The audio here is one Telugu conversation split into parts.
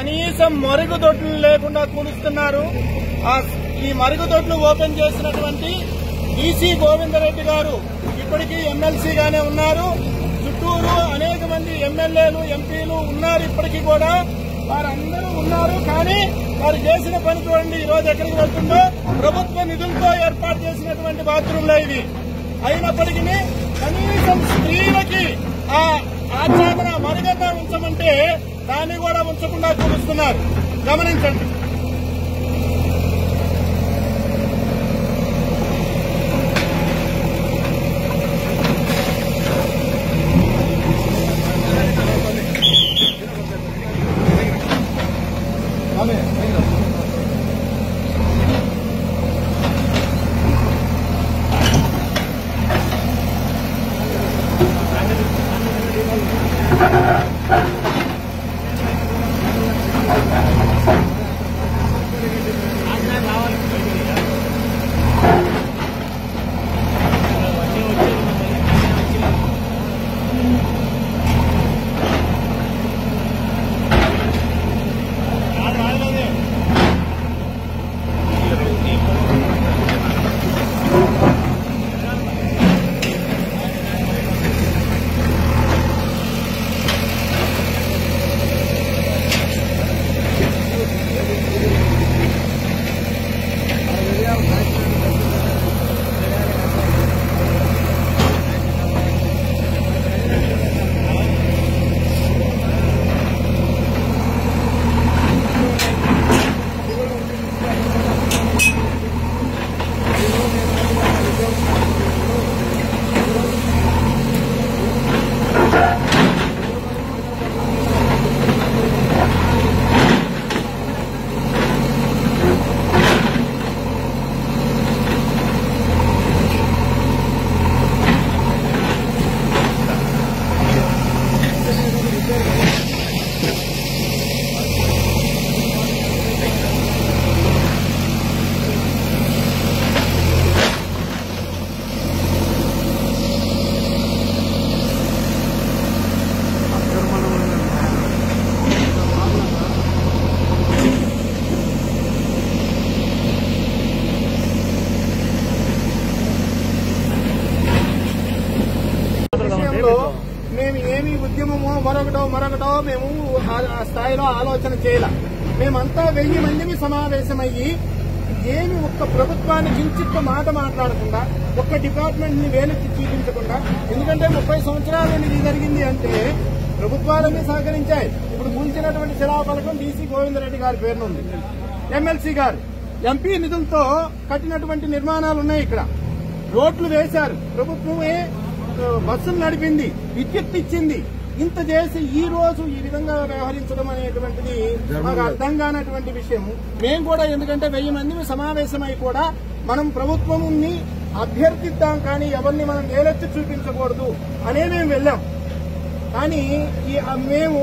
కనీసం మరుగుదొడ్లు లేకుండా కూలుస్తున్నారు. ఈ మరుగుదొడ్లు ఓపెన్ చేసినటువంటి డీసీ గోవిందరెడ్డి గారు ఇప్పటికీ ఎమ్మెల్సీగానే ఉన్నారు. చుట్టూరు అనేక మంది ఎమ్మెల్యేలు, ఎంపీలు ఉన్నారు. ఇప్పటికీ కూడా వారందరూ ఉన్నారు. కానీ వారు చేసిన పని చూడండి ఈ రోజు ఎక్కడికి వెళ్తుందో. ప్రభుత్వ నిధులతో ఏర్పాటు చేసినటువంటి బాత్రూంలో ఇవి. అయినప్పటికీ కనీసం స్త్రీలకి ఆ ఆచ్ఛాదన మరుగన్నా ఉంచమంటే దాన్ని కూడా ఉంచకుండా కూలుస్తున్నారు. గమనించండి. మేము ఏమి ఉద్యమమో మరొకటో మేము ఆ స్థాయిలో ఆలోచన చేయాల. మేమంతా 1000 మందిని సమావేశమయ్యి ఏమి ఒక్క ప్రభుత్వాన్ని కించిత్త మాట మాట్లాడకుండా, ఒక్క డిపార్ట్మెంట్ ని వేలెత్తి చూపించకుండా, ఎందుకంటే 30 సంవత్సరాలు ఇది జరిగింది అంటే ప్రభుత్వాలన్నీ సహకరించాయి. ఇప్పుడు కూల్చినటువంటి శిలాఫలకం డీసీ గోవిందరెడ్డి గారి పేరునుంది. ఎమ్మెల్సీ గారు ఎంపీ నిధులతో కట్టినటువంటి నిర్మాణాలు ఉన్నాయి. ఇక్కడ రోడ్లు వేశారు. ప్రభుత్వమే బస్సులు నడిపింది, విద్యుత్ ఇచ్చింది. ఇంత చేసి ఈ రోజు ఈ విధంగా వ్యవహరించడం అనేటువంటిది మాకు అర్థం కానటువంటి విషయం. మేము కూడా ఎందుకంటే 1000 మంది సమావేశమై కూడా మనం ప్రభుత్వంని అభ్యర్థిద్దాం, కానీ ఎవరిని మనం వేలెత్తి చూపించకూడదు అనే మేము వెళ్ళాం. కానీ మేము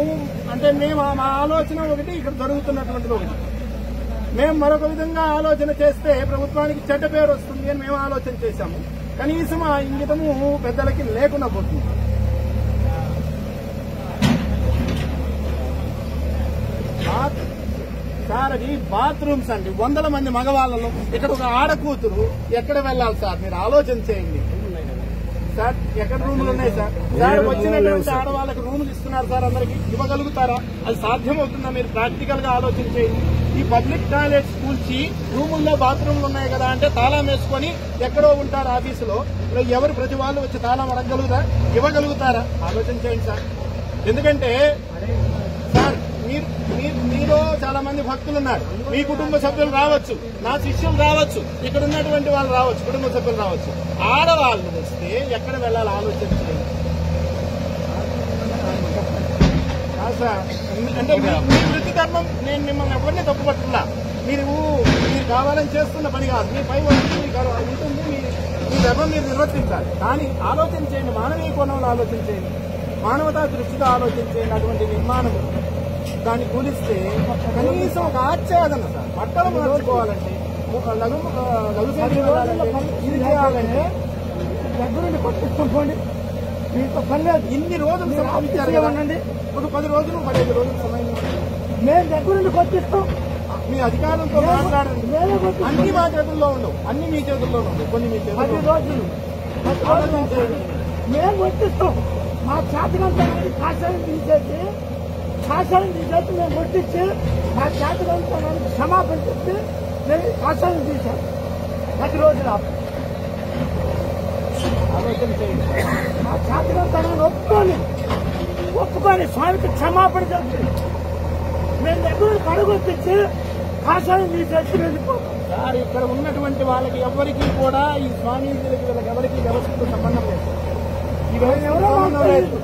మా ఆలోచన ఒకటి, ఇక్కడ జరుగుతున్నటువంటిది ఒకటి. మేము మరొక విధంగా ఆలోచన చేస్తే ప్రభుత్వానికి చెడ్డ పేరు వస్తుంది అని మేము ఆలోచన చేశాము. కనీసం ఆ ఇంగితము పెద్దలకి లేకుండా పోతుంది. సార్ అది బాత్రూమ్స్ అండి, 100 మంది మగవాళ్ళలో ఇక్కడ ఒక ఆడకూతురు ఎక్కడ వెళ్ళాలి సార్? మీరు ఆలోచన చేయండి సార్. ఎక్కడ రూములు ఉన్నాయి సార్? సార్ వచ్చినటువంటి ఆడవాళ్ళకి రూములు ఇస్తున్నారు సార్, అందరికి ఇవ్వగలుగుతారా? అది సాధ్యమవుతుందా? మీరు ప్రాక్టికల్ గా ఆలోచన చేయండి. ఈ పబ్లిక్ టాయిలెట్స్ కూల్చి రూముల్లో బాత్రూమ్లు ఉన్నాయి కదా అంటే తాళం వేసుకొని ఎక్కడో ఉంటారు ఆఫీసులో. ఎవరు ప్రతి వాళ్ళు వచ్చి తాళం అడగలుగుతారా? ఇవ్వగలుగుతారా? ఆలోచన చేయండి సార్. ఎందుకంటే సార్ మీలో చాలా మంది భక్తులు ఉన్నారు. మీ కుటుంబ సభ్యులు రావచ్చు, నా శిష్యులు రావచ్చు, ఇక్కడ ఉన్నటువంటి వాళ్ళు రావచ్చు, కుటుంబ సభ్యులు రావచ్చు. ఆడవాళ్ళు వస్తే ఎక్కడ వెళ్ళాలి ఆలోచన చేయండి సార్. అంటే మీ వృత్తి ధర్మం, నేను మిమ్మల్ని ఎవరిని తప్పుపట్టున్నా. మీరు కావాలని చేస్తున్న పని కాదు. మీ పై ఉంటుంది, మీ ధర్మం మీరు నిర్వర్తించాలి. కానీ ఆలోచన చేయండి, మానవీయ కోణంలో ఆలోచన చేయండి, మానవతా దృష్టితో ఆలోచన చేయండి. అటువంటి నిర్మాణం దాన్ని కూలిస్తే కనీసం ఒక ఆచ్ఛాదన సార్. బట్టలు మార్చుకోవాలంటే, ఇది చేయాలంటే దగ్గరుండి పట్టుకోండి. మీతో పని లేదు. ఇన్ని రోజులు సమయం ఇచ్చారు కదండి. ఒక 10 రోజులు 15 రోజులు సమయం మేము దగ్గరుండి కొట్టిస్తాం. మీ అధికారులతో మాట్లాడండి. అన్ని మా చేతుల్లో ఉండవు, అన్ని మీ చేతుల్లో ఉండవు, కొన్ని మీ చేతుల్లో 10 రోజులు మేము కొట్టిస్తాం. మా చేతకంతా కాషాయం తీసేసి మేము కొట్టించి మా చేతకంతా క్షమాపణ చెప్పి మేము కాషాయం తీసాం. 10 రోజులు ఆలోచన చేయండి. మా చేతకంతా ఒప్పుకొని స్వామికి క్షమాపణ చెప్పి మేము దగ్గర కడుగొప్పించి కాషాయం తీసేసి వెళ్ళిపోతాం. సార్, ఇక్కడ ఉన్నటువంటి వాళ్ళకి ఎవరికి కూడా ఈ స్వామీజీలకి వీళ్ళకి ఎవరికి వ్యవస్థకు సంబంధం లేదు. ఈ వ్యవస్థకు సంబంధం లేదు.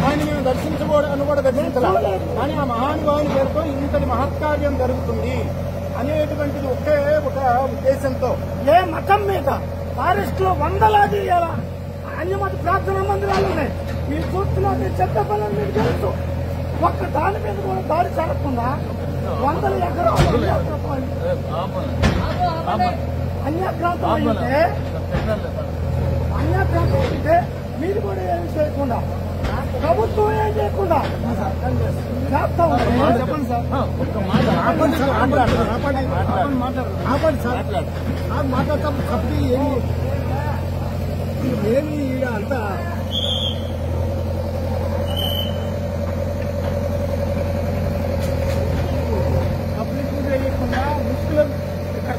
ఆయన మేము దర్శించకూడదని కూడా దర్శించలేదు. కానీ ఆ మహానుభావుని పేరుతో ఇంతటి మహత్కార్యం జరుగుతుంది అనేటువంటిది ఒకే ఒక ఉద్దేశంతో ఏ మతం మీద ఫారెస్ట్ లో వందలాది అన్యమత ప్రార్థనా మందిరాలు ఉన్నాయి. ఈ చూస్తున్నా చెత్త పనులు మీకు తెలుసు. ఒక్క దాని మీద కూడా దాడి జరగకుండా 100 ఎకరాలు అన్యాక్రాంతం అయితే మీరు కూడా ఏమి చేయకుండా ప్రభుత్వం ఏం చేయకుండా చేస్తా ఉంది. చెప్పండి సార్, ఒక్క మాట ఆపండి సార్, ఆపండి సార్, మాట్లాడతాం. తప్పి ఏమి ఈడ అంతా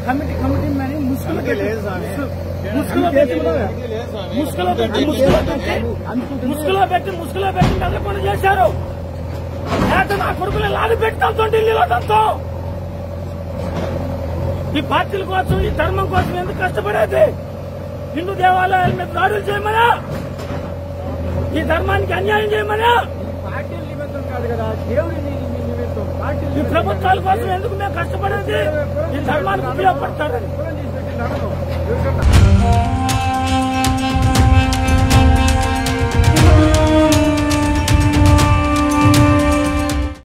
కమిటీ అని ముసుగులో పెట్టి మెదపని చేశారు. లేక నా కొడుకులు లాగి పెట్టాలతో ఢిల్లీలో దంతో ఈ పార్టీల కోసం, ఈ ధర్మం కోసం ఎందుకు కష్టపడేది? హిందూ దేవాలయాల మీద దాడులు చేయమనా? ఈ ధర్మానికి అన్యాయం చేయమనా? పార్టీల నిమిత్తం కాదు కదా, దేవుడి నిమిత్తం. ఈ ప్రభుత్వాల కోసం ఎందుకు మేము కష్టపడేది? ఈ ధర్మానికి ఉపయోగపడతారని.